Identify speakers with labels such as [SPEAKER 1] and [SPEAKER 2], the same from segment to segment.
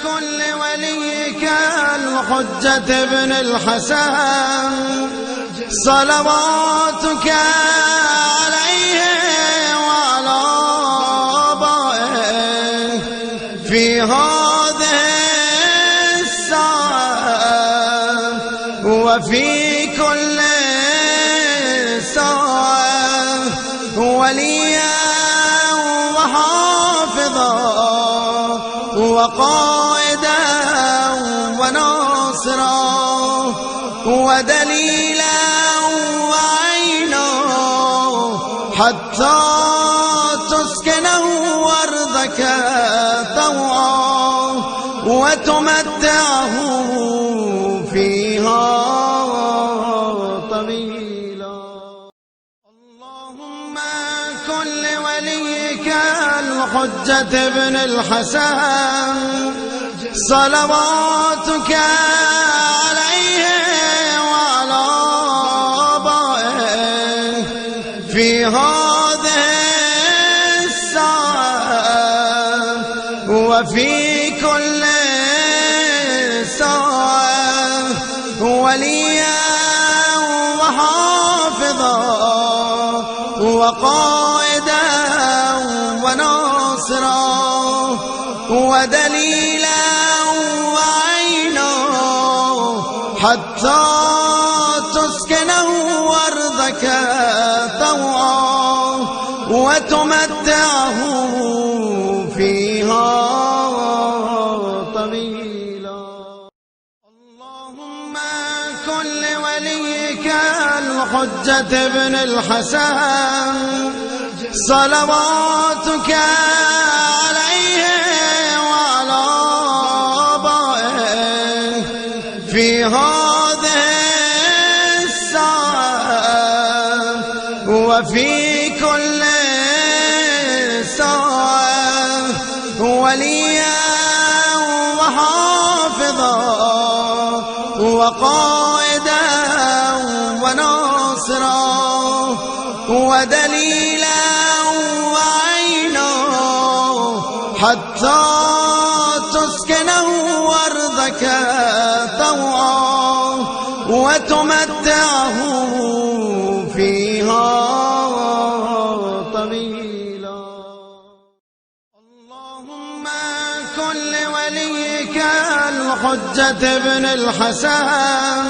[SPEAKER 1] كل وليك الحجة ابن الحسن صلواتك عليه وعلى آبائه في هذه الساعة وفي كل ساعة وليا وحافظا وقائدا وناصرا ودليلا وعينا حتى تسكنه أرضك طوعا وتمتعه فيها طويلا. اللهم كن لوليك الحجة ابن الحسن صلواتك عليه وعلى آبائه في هذه الساعة وفي كل ساعة وليا وحافظا وقائدا وناصرا ودليلا وعينا حتى تسكنه أرضك طوعا وتمتعه فيها طويلا. اللهم كن لوليك الحجة ابن الحسن صلواتك عليه وعلى آبائه في هذه الساعة وفي كل ساعة وليا وحافظا وقائدا وناصرا ودليلا وعينا حتى تسكنه أرضك طوعا وتمتعه فيها طويلا. اللهم كن لوليك الحجة ابن الحسن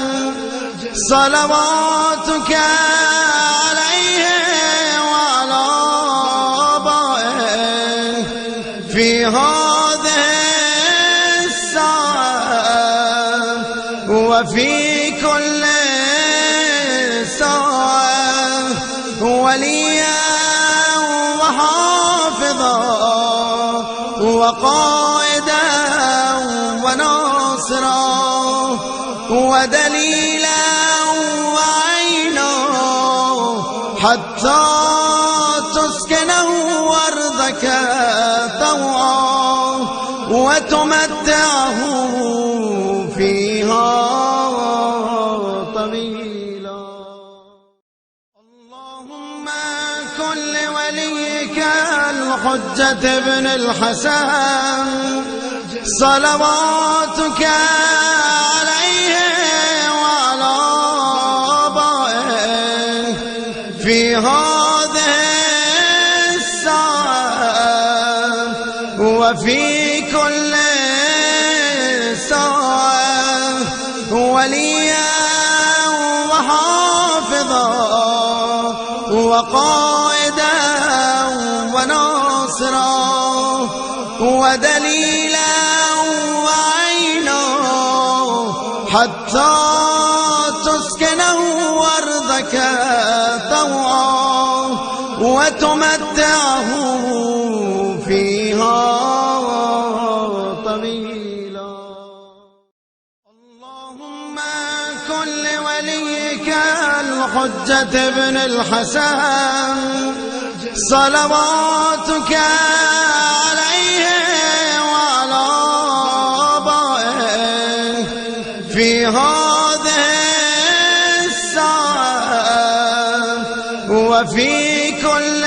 [SPEAKER 1] صلواتك عليه وعلى آبائه في هذه الساعة وفي كل ساعة وليا وحافظا وقائدا وناصرا ودليلا وعينا حتى تسكنه أرضك طوعا وتمتعه فيها طويلا. اللهم كن لوليك الحجة ابن الحسن صلواتك عليه وعلى آبائه في هذه الساعة وفي كل ساعة وليا وحافظا وقائدا وناصرا ودليلا وعينا حتى تسكنه أرضك طوعا وتمتعه فيها طويلا. اللهم كن لوليك الحجة ابن الحسن صلواتك عليه وعلى آبائه في هذه الساعة وفي كل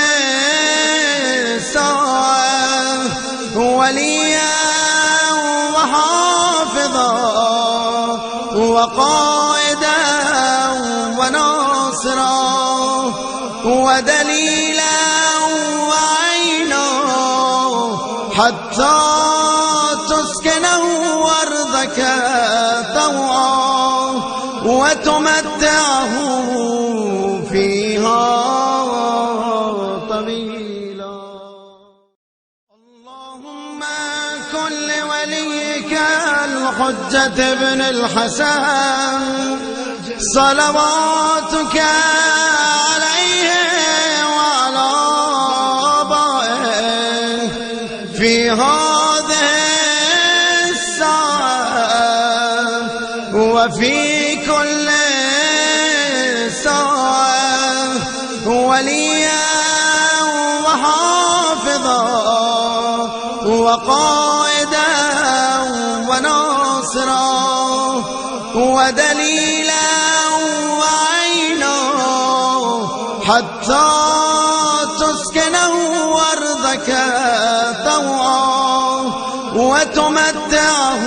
[SPEAKER 1] ساعة وليا وحافظا وحافظا وقائدا وناصرا ودليلا وعينا حتى تسكنه أرضك طوعا وتمتعه فيها طويلا. اللهم كن لوليك الحجة ابن الحسن صلواتك عليه وعلى آبائه في هذه الساعة وفي كل ساعة وليا وحافظا وقائدا وناصرا ودليلا وعينا حتى تسكنه أرضك طوعا وتمتعه